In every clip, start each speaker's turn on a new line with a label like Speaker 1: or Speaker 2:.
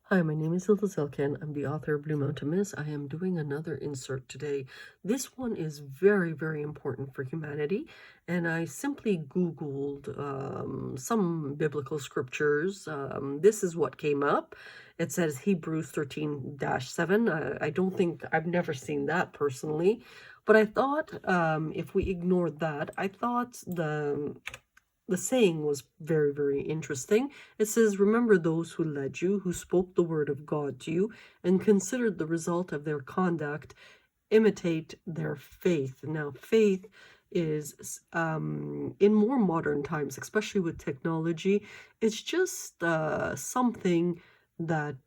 Speaker 1: Hi, my name is Hilda Zilkin. I'm the author of Blue Mountain Mist. I am doing another insert today. This one is very, very important for humanity. And I simply Googled some biblical scriptures. This is what came up. It says Hebrews 13-7. I don't think, I've never seen that personally. But I thought if we ignored that, I thought the saying was very, very interesting. It says, remember those who led you, who spoke the word of God to you, and considered the result of their conduct, imitate their faith. Now, faith is, in more modern times, especially with technology, it's just something that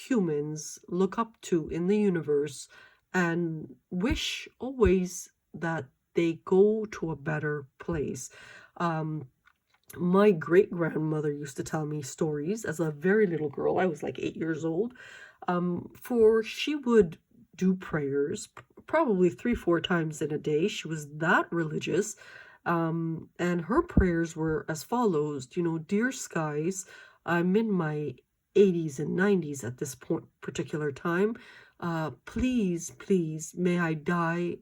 Speaker 1: humans look up to in the universe and wish always that they go to a better place. Um, my great grandmother used to tell me stories as a very little girl. I was like 8 years old. For she would do prayers probably 3-4 times in a day. She was that religious. And her prayers were as follows, dear skies, I'm in my 80s and 90s at this point, particular time. Please, please, may I die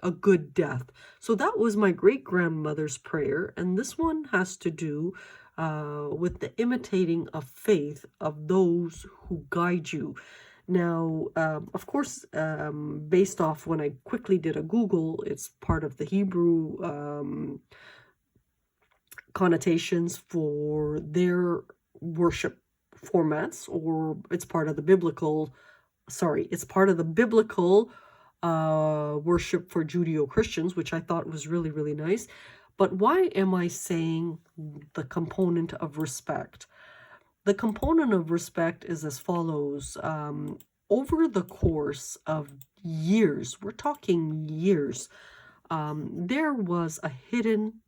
Speaker 1: a good death. So that was my great grandmother's prayer, and this one has to do with the imitating of faith of those who guide you. Now, of course, based off when I quickly did a Google, it's part of the Hebrew connotations for their worship formats, or it's part of the biblical worship for Judeo-Christians, which I thought was really, really nice. But why am I saying the component of respect? The component of respect is as follows. Over the course of years, we're talking years, there was a hidden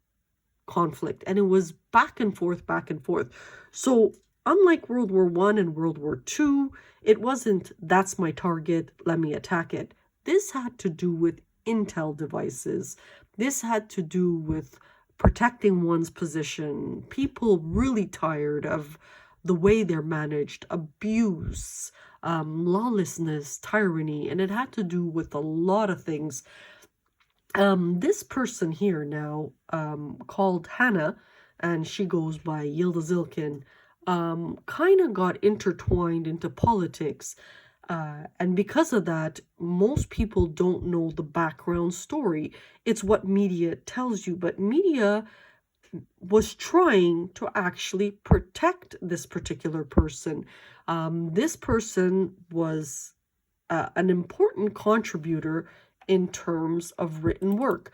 Speaker 1: conflict, and it was back and forth, back and forth. So unlike World War I and World War II, it wasn't, that's my target, let me attack it. This had to do with intel devices. This had to do with protecting one's position. People really tired of the way they're managed, abuse, lawlessness, tyranny, and it had to do with a lot of things. This person here now, called Hanna, and she goes by Yilda Zilkin, kind of got intertwined into politics. And because of that, most people don't know the background story. It's what media tells you, but media was trying to actually protect this particular person. This person was an important contributor in terms of written work.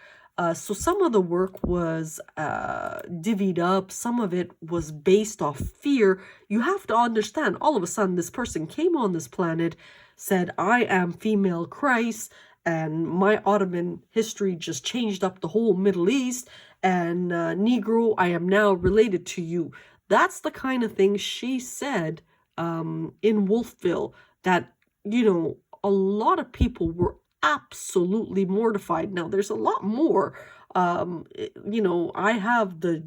Speaker 1: So some of the work was divvied up. Some of it was based off fear. You have to understand, all of a sudden, this person came on this planet, said, I am female Christ, and my Ottoman history just changed up the whole Middle East, and Negro, I am now related to you. That's the kind of thing she said in Wolfville that, a lot of people were absolutely mortified. Now, there's a lot more. I have the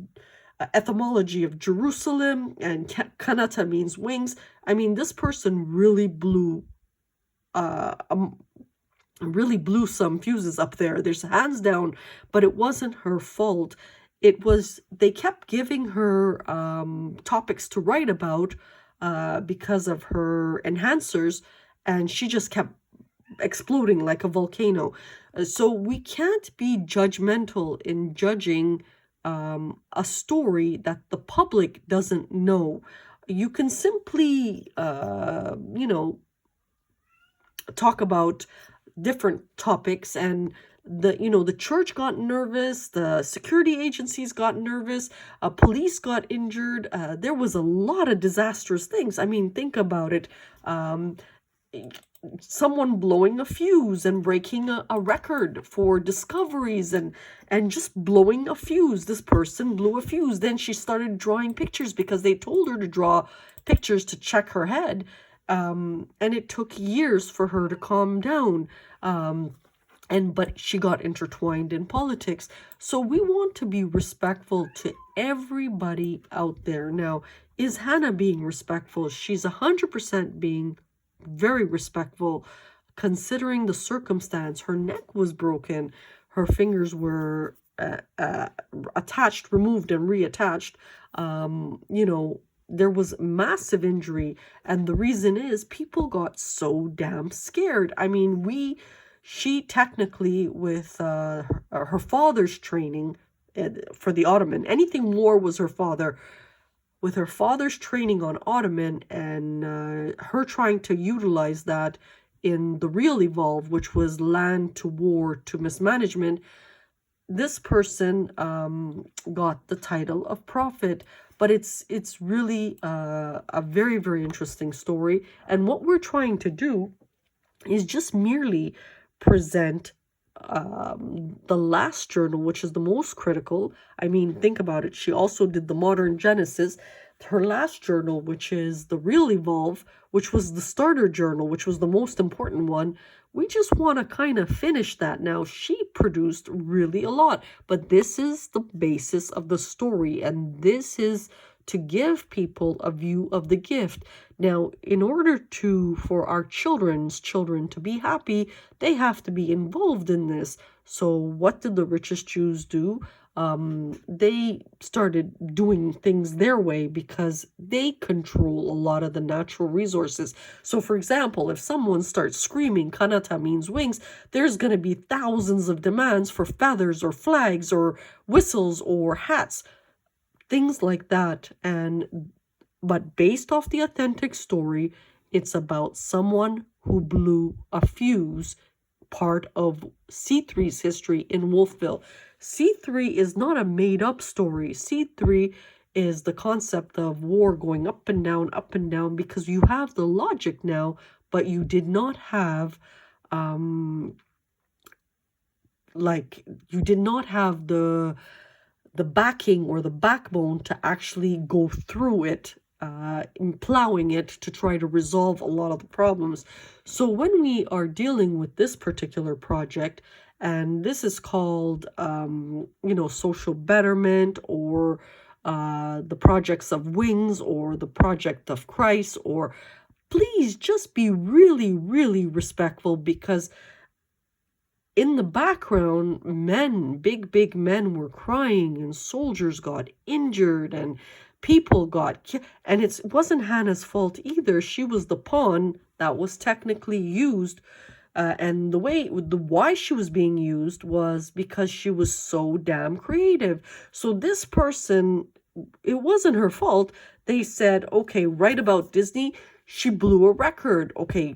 Speaker 1: etymology of Jerusalem, and Kanata means wings. I mean, this person really blew some fuses up there. There's hands down, but it wasn't her fault. It was, they kept giving her topics to write about because of her enhancers, and she just kept exploding like a volcano. So we can't be judgmental in judging a story that the public doesn't know. You can simply, talk about different topics, and the church got nervous, the security agencies got nervous, police got injured. There was a lot of disastrous things. I mean, think about it. Someone blowing a fuse and breaking a record for discoveries, and just blowing a fuse. This person blew a fuse. Then she started drawing pictures because they told her to draw pictures to check her head. And it took years for her to calm down. but she got intertwined in politics. So we want to be respectful to everybody out there. Now, is Hannah being respectful? She's 100% being very respectful, considering the circumstance. Her neck was broken, her fingers were attached, removed, and reattached. You know, there was massive injury, and the reason is people got so damn scared. I mean, she technically, with her father's training for the Ottoman, anything war was her father. With her father's training on Ottoman and her trying to utilize that in the real Evolve, which was land to war to mismanagement, this person got the title of prophet. But it's really a very, very interesting story. And what we're trying to do is just merely present the last journal, which is the most critical. I mean, think about it. She also did the Modern Genesis. Her last journal, which is the Real Evolve, which was the starter journal, which was the most important one. We just want to kind of finish that now. She produced really a lot, but this is the basis of the story, and this is to give people a view of the gift. Now, in order for our children's children to be happy, they have to be involved in this. So what did the richest Jews do? They started doing things their way because they control a lot of the natural resources. So, for example, if someone starts screaming, Kanata means wings, there's going to be thousands of demands for feathers or flags or whistles or hats, things like that. But based off the authentic story, it's about someone who blew a fuse, part of C3's history in Wolfville. C3 is not a made-up story. C3 is the concept of war going up and down, because you have the logic now, but you did not have the backing or the backbone to actually go through it, in plowing it to try to resolve a lot of the problems. So when we are dealing with this particular project, and this is called, social betterment, or the projects of wings, or the project of Christ, or please just be really, really respectful, because in the background, big men were crying, and soldiers got injured, and people got killed. And it wasn't Hannah's fault either. She was the pawn that was technically used. And why she was being used was because she was so damn creative. So this person, it wasn't her fault. They said, okay, write about Disney. She blew a record. Okay,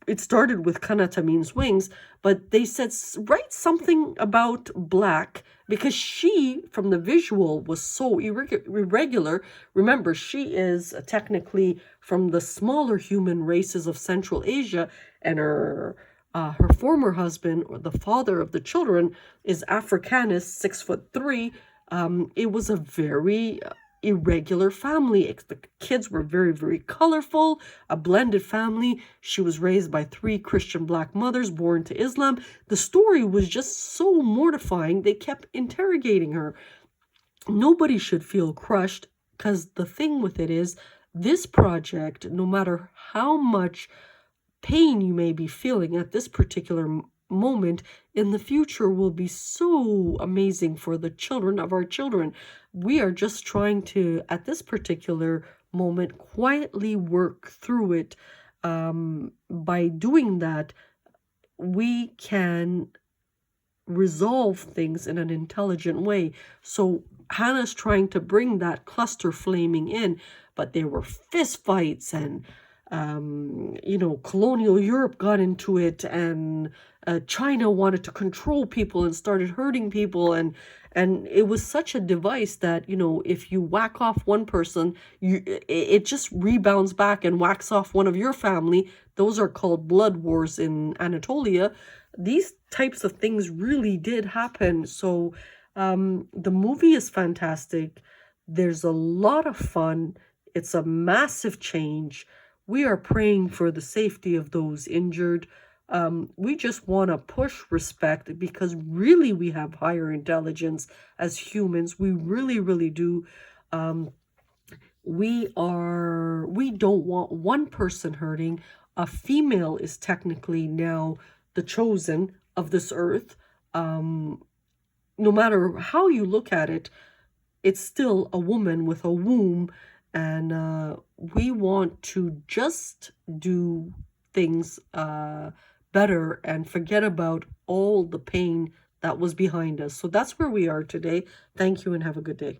Speaker 1: it started with Kanata means wings, but they said write something about black, because she, from the visual, was so irregular. Remember, she is technically from the smaller human races of Central Asia, and her former husband, or the father of the children, is Africanus, 6'3". It was a very irregular family. The kids were very, very colorful, a blended family. She was raised by 3 Christian black mothers born to Islam. The story was just so mortifying. They kept interrogating her. Nobody should feel crushed, because the thing with it is, this project, no matter how much pain you may be feeling at this particular moment, in the future will be so amazing for the children of our children. We are just trying to, at this particular moment, quietly work through it. By doing that, we can resolve things in an intelligent way. So Hannah's trying to bring that cluster flaming in, but there were fist fights, and colonial Europe got into it, and China wanted to control people and started hurting people, and it was such a device that, if you whack off one person, it just rebounds back and whacks off one of your family. Those are called blood wars in Anatolia. These types of things really did happen. So the movie is fantastic. There's a lot of fun. It's a massive change. We are praying for the safety of those injured. We just want to push respect because really we have higher intelligence as humans. We really, really do. Um, we don't want one person hurting. A female is technically now the chosen of this earth. No matter how you look at it, it's still a woman with a womb, and we want to just do things better and forget about all the pain that was behind us. So that's where we are today. Thank you and have a good day.